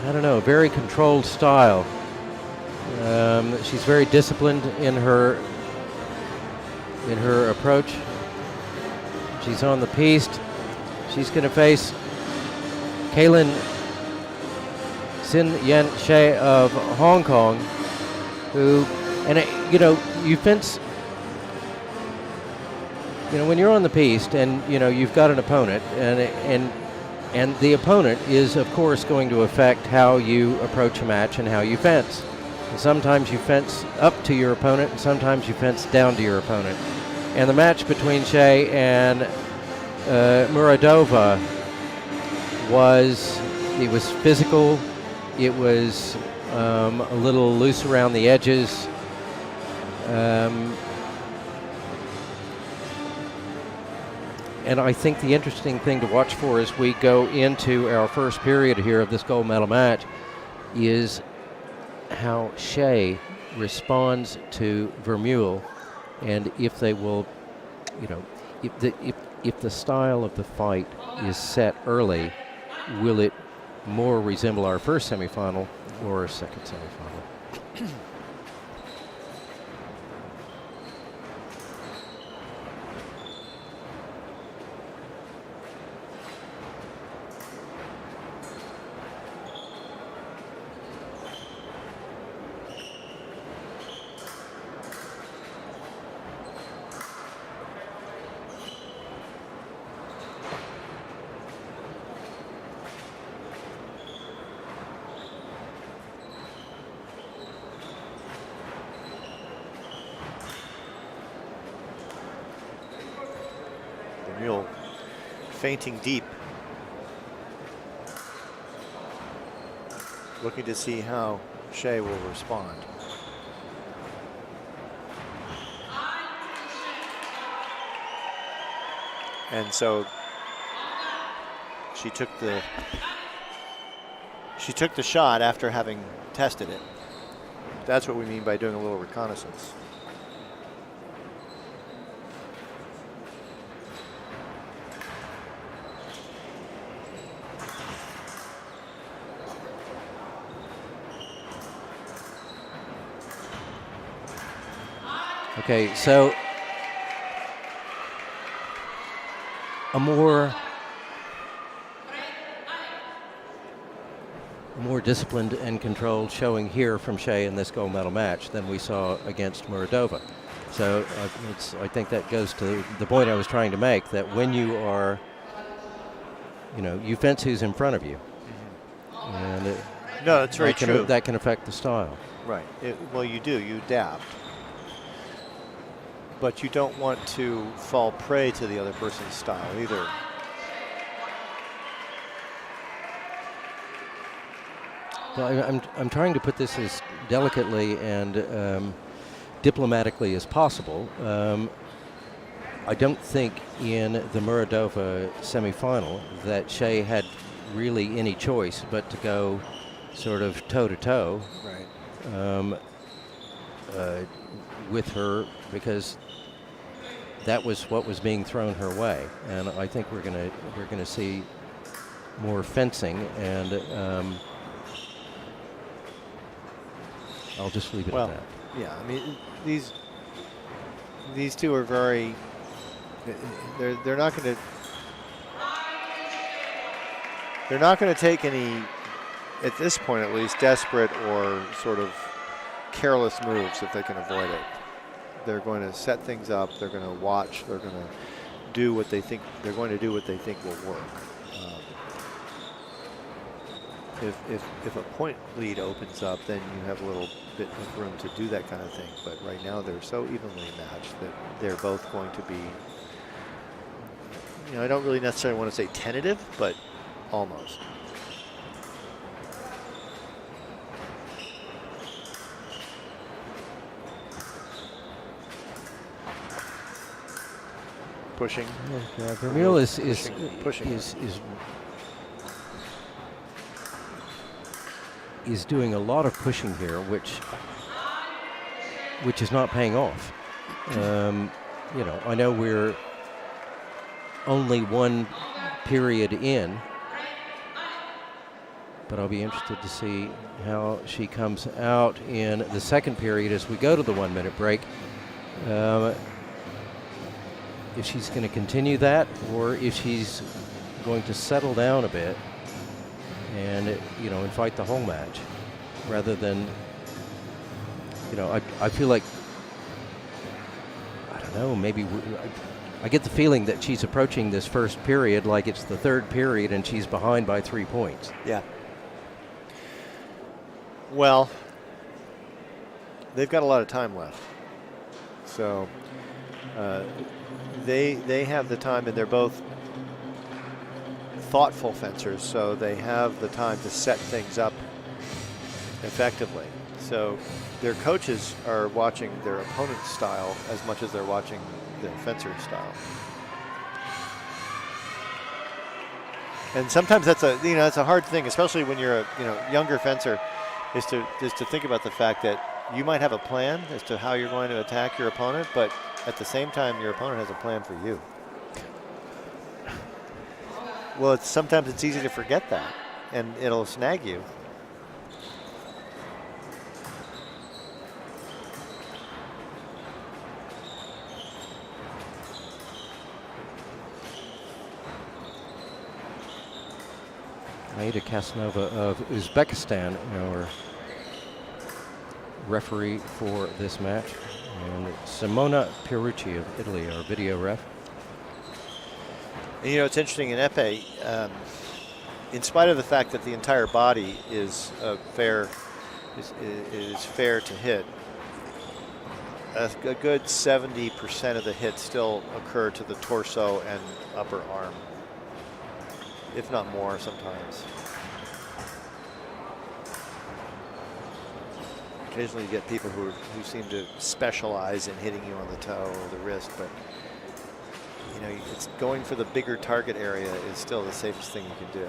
I don't know, very controlled style. She's very disciplined in her approach. She's on the piste. She's going to face Kaylin Sin Yen Shea of Hong Kong, who, and you fence, when you're on the piste and you've got an opponent, and the opponent is of course going to affect how you approach a match and how you fence. And sometimes you fence up to your opponent, and sometimes you fence down to your opponent. And the match between Shea and Muradova was physical. It was a little loose around the edges. And I think the interesting thing to watch for as we go into our first period here of this gold medal match is how Shea responds to Vermeulen, and if they will, if the style of the fight is set early, will it more resemble our first semifinal or our second semifinal? Vermeulen fainting deep, looking to see how Shea will respond. And so she took the shot after having tested it. That's what we mean by doing a little reconnaissance. Okay, so a more disciplined and controlled showing here from Shea in this gold medal match than we saw against Muradova. So I think that goes to the point I was trying to make, that when you are, you fence who's in front of you. Mm-hmm. And no, that's very true. That can affect the style. Right. Well, you adapt. But you don't want to fall prey to the other person's style either. Well, I'm trying to put this as delicately and diplomatically as possible. I don't think in the Muradova semifinal that Shea had really any choice but to go sort of toe-to-toe with her, because that was what was being thrown her way, and I think we're gonna see more fencing, and I'll just leave it at that. Yeah, I mean these two are very. They're not going to take any, at this point at least, desperate or sort of careless moves if they can avoid it. They're going to set things up. They're going to watch. They're going to do what they think. They're going to do what they think will work. If a point lead opens up, then you have a little bit of room to do that kind of thing. But right now they're so evenly matched that they're both going to be. I don't really necessarily want to say tentative, but almost. Pushing. Yeah, Vermeulen is doing a lot of pushing here, which is not paying off. I know we're only one period in, but I'll be interested to see how she comes out in the second period as we go to the 1 minute break. If she's going to continue that, or if she's going to settle down a bit and and fight the whole match, rather than I feel like, I don't know, maybe I get the feeling that she's approaching this first period like it's the third period and she's behind by 3 points. Yeah. Well, they've got a lot of time left. So they have the time, and they're both thoughtful fencers, so they have the time to set things up effectively. So their coaches are watching their opponent's style as much as they're watching their fencer's style. And sometimes that's a hard thing, especially when you're a younger fencer, is to think about the fact that you might have a plan as to how you're going to attack your opponent, but at the same time your opponent has a plan for you. Well, sometimes it's easy to forget that, and it'll snag you. Aida Kasnova of Uzbekistan, our referee for this match, and Simona Pierucci of Italy, our video ref. And it's interesting in épée, in spite of the fact that the entire body is fair to hit, a good 70% of the hits still occur to the torso and upper arm, if not more sometimes. Occasionally you get people who seem to specialize in hitting you on the toe or the wrist, but it's going for the bigger target area is still the safest thing you can do.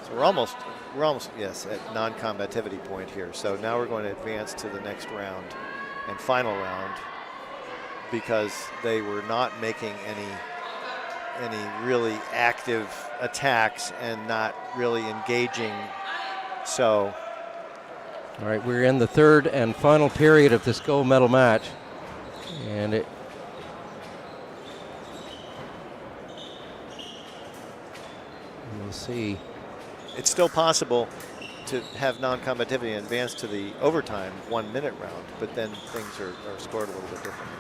So we're almost yes at non-combativity point here. So now we're going to advance to the next round and final round, because they were not making any really active attacks and not really engaging. So all right, we're in the third and final period of this gold medal match, and we'll see. It's still possible to have non-combativity and advance to the overtime 1 minute round, but then things are scored a little bit differently.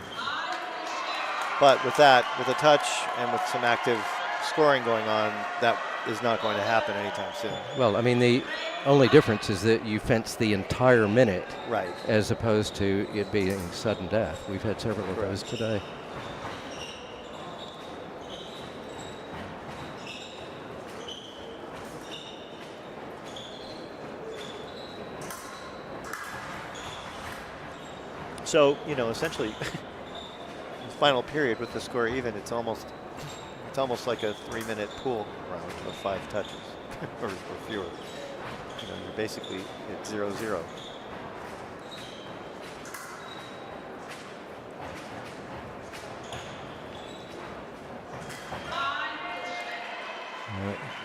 But with a touch and with some active scoring going on, that is not going to happen anytime soon. Well, I mean, the only difference is that you fence the entire minute, right, as opposed to it being sudden death. We've had several of those today. So, essentially, final period with the score even, it's almost like a 3-minute pool round of 5 touches or fewer. You're basically at 0-0.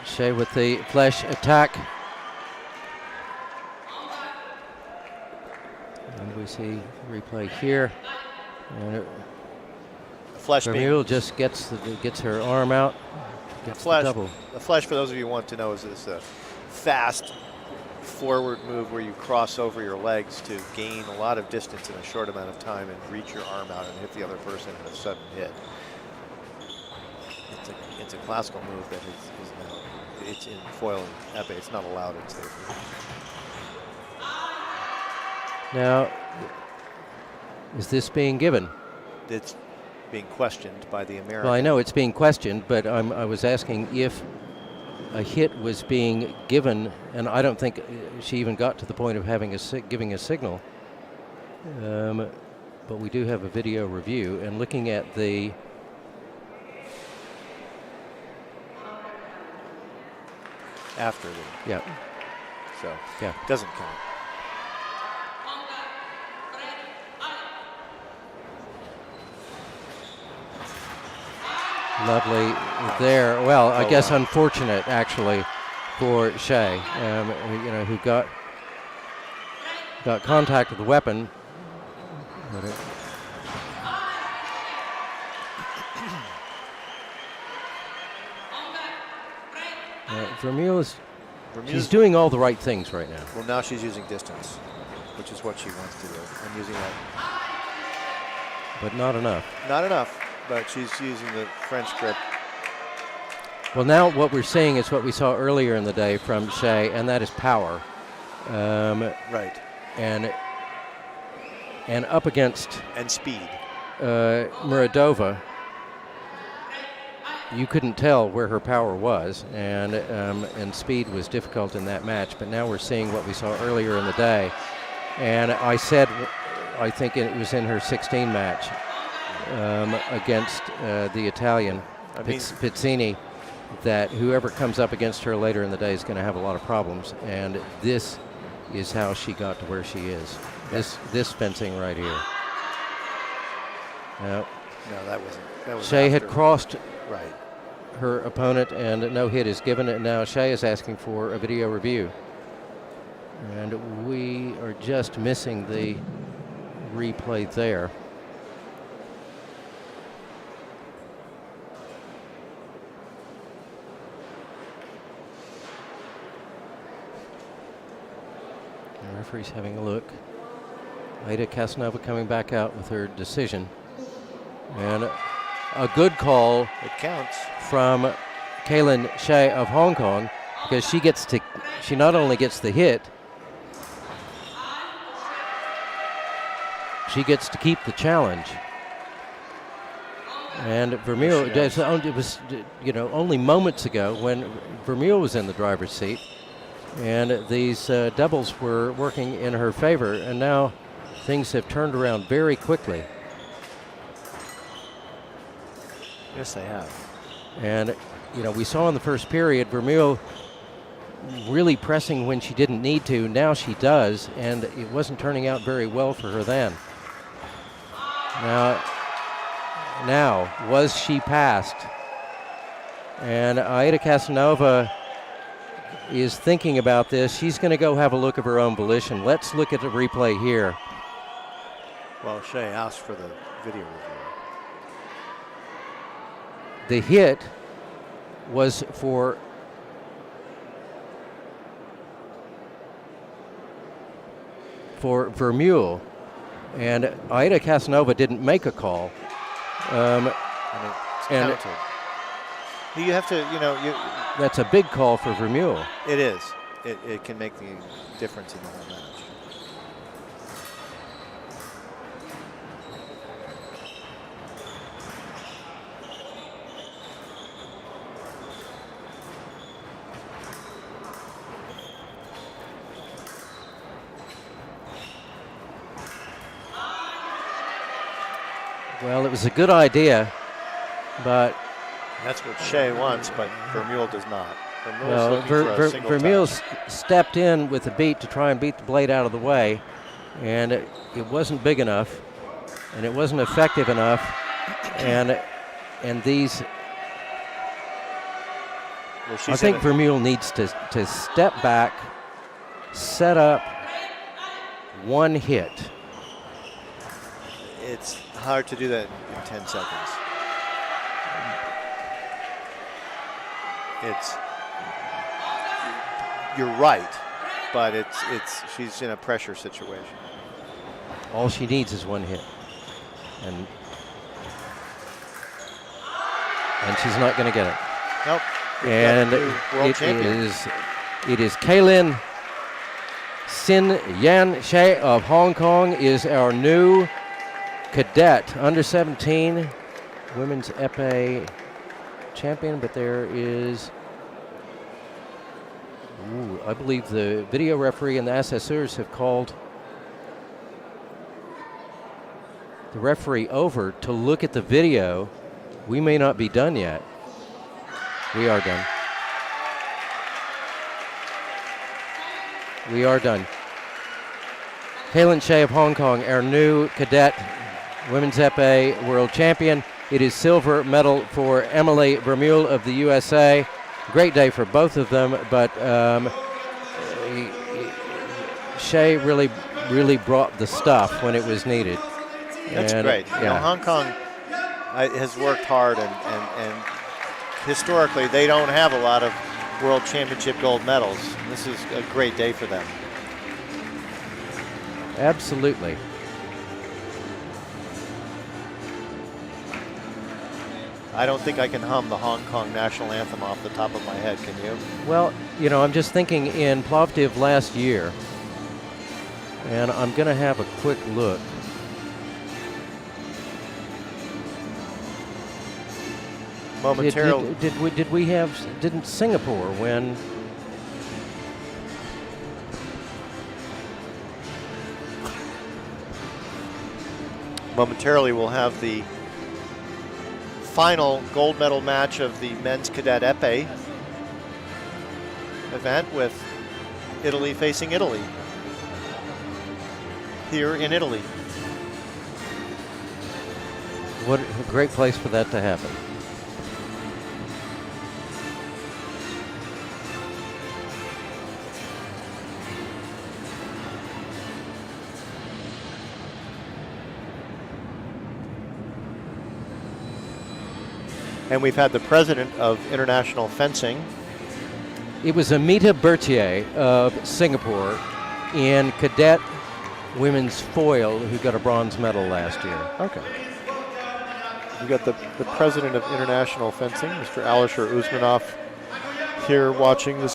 Shea with the flash attack. And we see replay here. And Vermeule just gets her arm out. Gets the double. The flash, for those of you who want to know, is this fast forward move where you cross over your legs to gain a lot of distance in a short amount of time and reach your arm out and hit the other person in a sudden hit. It's a classical move that is now, it's in foil and épée. It's not allowed in safety. Now, is this being given? It's being questioned by the American. Well, I know it's being questioned, but I was asking if a hit was being given, and I don't think she even got to the point of having giving a signal. But we do have a video review, and looking at the after the so yeah, doesn't count. Lovely there. Well, I guess wow. unfortunate actually for Shea, who got contact with the weapon. Vermeule's she's doing all the right things right now. Well, now she's using distance, which is what she wants to do, and using that. But not enough. Not enough, but she's using the French grip. Well, now what we're seeing is what we saw earlier in the day from Shea, and that is power. Right. And up against and speed. Muradova, you couldn't tell where her power was, and speed was difficult in that match. But now we're seeing what we saw earlier in the day. And I said, I think it was in her 16 match against the Italian Pizzini, that whoever comes up against her later in the day is going to have a lot of problems. And this is how she got to where she is. This fencing right here. No, that was Shea had crossed right her opponent, and no hit is given. And now Shea is asking for a video review. And we are just missing the replay there. The referee's having a look. Ida Casanova coming back out with her decision. And a good call. It counts. From Kaylin Shea of Hong Kong, because she not only gets the hit, she gets to keep the challenge. And Vermeule, it was only moments ago when Vermeule was in the driver's seat, and these doubles were working in her favor, and now things have turned around very quickly. Yes, they have. And we saw in the first period Vermeule really pressing when she didn't need to. Now she does, and it wasn't turning out very well for her then. Now was she passed? And Ida Casanova is thinking about this. She's going to go have a look of her own volition. Let's look at the replay here. Well, Shea asked for the video review. The hit was for Vermeule, and Ida Casanova didn't make a call. And it's counted. You have to, that's a big call for Vermeule. It is. It can make the difference in the whole match. Well, it was a good idea, but that's what Shea wants, but Vermeule does not. Vermeule stepped in with a beat to try and beat the blade out of the way, and it wasn't big enough, and it wasn't effective enough, and these. Well, I think Vermeule needs to step back, set up one hit. It's hard to do that in 10 seconds. You're right, but she's in a pressure situation. All she needs is one hit, and she's not going to get it. Nope. And it is Kaylin Sin Yan Shea of Hong Kong is our new cadet under 17 women's épée champion, but there is, I believe the video referee and the assesseurs have called the referee over to look at the video. We may not be done yet. We are done. We are done. Kaylin Shea of Hong Kong, our new cadet women's épée world champion. It is silver medal for Emily Vermeule of the USA. Great day for both of them, but Shea really brought the stuff when it was needed. That's and, great. Yeah. You know, Hong Kong has worked hard, and historically they don't have a lot of World Championship gold medals. This is a great day for them. Absolutely. I don't think I can hum the Hong Kong national anthem off the top of my head, can you? Well, you know, I'm just thinking in Plovdiv last year, and I'm going to have a quick look. Momentarily. Didn't Singapore win? Momentarily we'll have the final gold medal match of the men's cadet épée event with Italy facing Italy here in Italy. What a great place for that to happen. And we've had the president of international fencing. It was Amita Berthier of Singapore in cadet women's foil who got a bronze medal last year. Okay. We got the president of international fencing, Mr. Alisher Usmanov, here watching this.